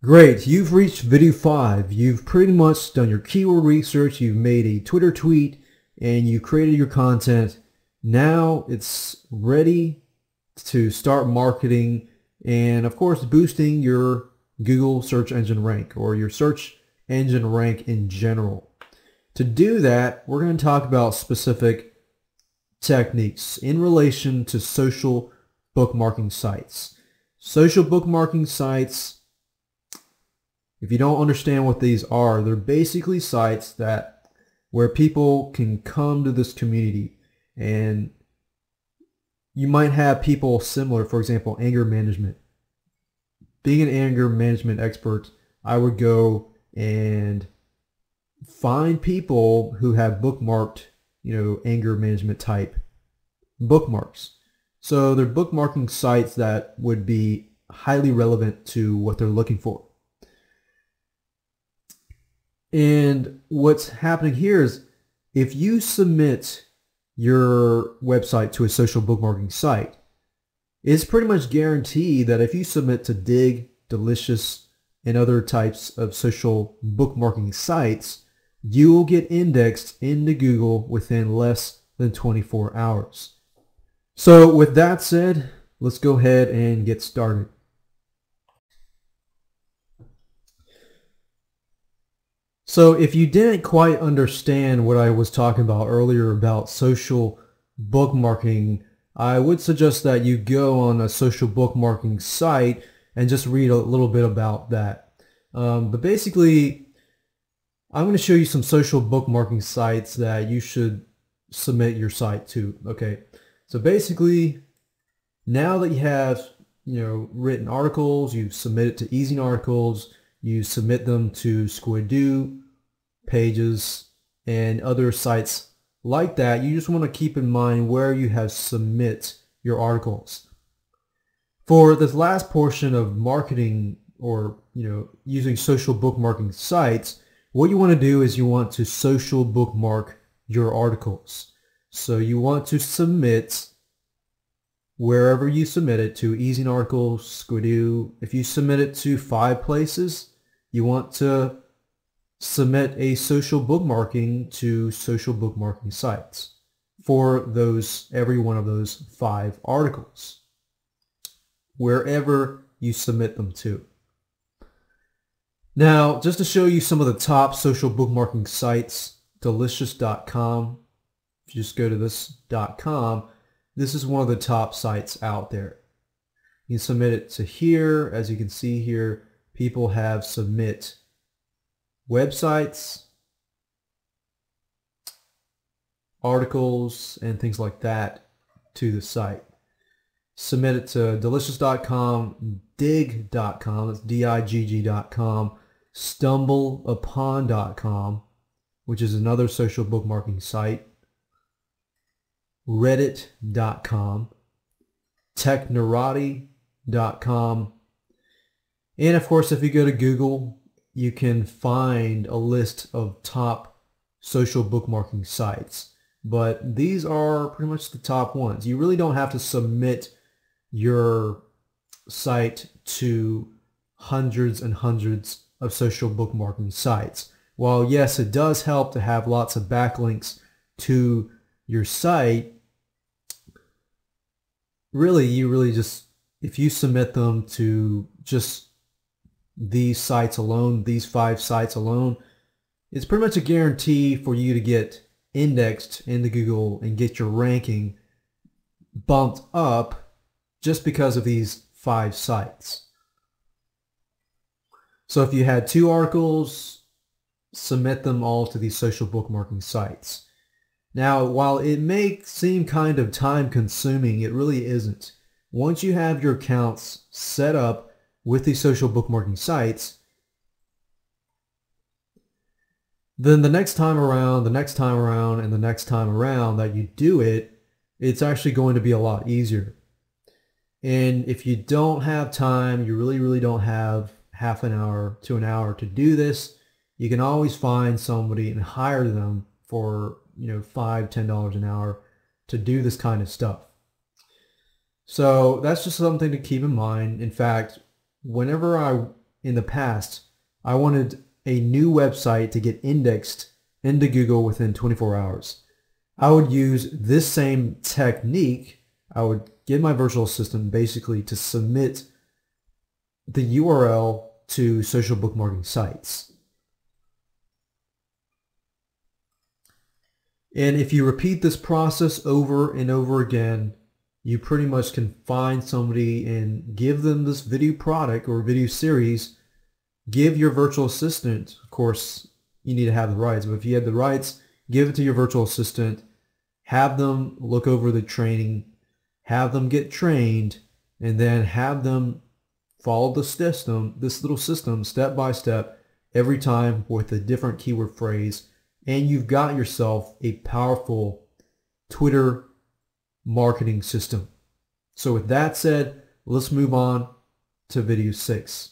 Great, you've reached video 5. You've pretty much done your keyword research, you've made a Twitter tweet, and you created your content. Now it's ready to start marketing and of course boosting your Google search engine rank or your search engine rank in general. To do that, we're going to talk about specific techniques in relation to social bookmarking sites. Social bookmarking sites, if you don't understand what these are, they're basically sites where people can come to this community, and you might have people similar, for example, anger management. Being an anger management expert, I would go and find people who have bookmarked, anger management type bookmarks. So they're bookmarking sites that would be highly relevant to what they're looking for. And what's happening here is if you submit your website to a social bookmarking site, it's pretty much guaranteed that if you submit to Dig, Delicious, and other types of social bookmarking sites, you will get indexed into Google within less than 24 hours. So with that said, let's go ahead and get started. So if you didn't quite understand what I was talking about earlier about social bookmarking, I would suggest that you go on a social bookmarking site and just read a little bit about that. But basically, I'm going to show you some social bookmarking sites that you should submit your site to. Okay, so basically, now that you have written articles, you submit it to Easy Articles, you submit them to Squidoo, Pages, and other sites like that. You just want to keep in mind where you have submit your articles. For this last portion of marketing or using social bookmarking sites, what you want to do is you want to social bookmark your articles. So you want to submit wherever you submit it to Easy Articles, Squidoo. If you submit it to 5 places, you want to submit a social bookmarking to social bookmarking sites for every one of those 5 articles, wherever you submit them to. Now, just to show you some of the top social bookmarking sites, delicious.com, if you just go to this.com, this is one of the top sites out there. You submit it to here. As you can see here, people have submit websites, articles, and things like that to the site. Submit it to delicious.com, dig.com, that's digg.com, stumbleupon.com, which is another social bookmarking site, reddit.com, technorati.com, and of course if you go to Google, you can find a list of top social bookmarking sites. But these are pretty much the top ones. You really don't have to submit your site to hundreds and hundreds of social bookmarking sites. While yes, it does help to have lots of backlinks to your site, really just, if you submit them to just these sites alone, these 5 sites alone, it's pretty much a guarantee for you to get indexed into Google and get your ranking bumped up just because of these 5 sites. So if you had 2 articles, submit them all to these social bookmarking sites. Now, while it may seem kind of time consuming, it really isn't. Once you have your accounts set up with these social bookmarking sites, then the next time around, and the next time around that you do it, it's actually going to be a lot easier. And if you don't have time, you really don't have half an hour to an hour to do this, you can always find somebody and hire them for $5, $10 an hour to do this kind of stuff. So that's just something to keep in mind. In fact, whenever I in the past, I wanted a new website to get indexed into Google within 24 hours. I would use this same technique. I would get my virtual assistant basically to submit the URL to social bookmarking sites. And if you repeat this process over and over again, you pretty much can find somebody and give them this video product or video series. Give your virtual assistant, of course, you need to have the rights, but if you have the rights, give it to your virtual assistant, have them look over the training, have them get trained, and then have them follow the system, this little system, step by step, every time with a different keyword phrase, and you've got yourself a powerful Twitter marketing system. So with that said, let's move on to video 6.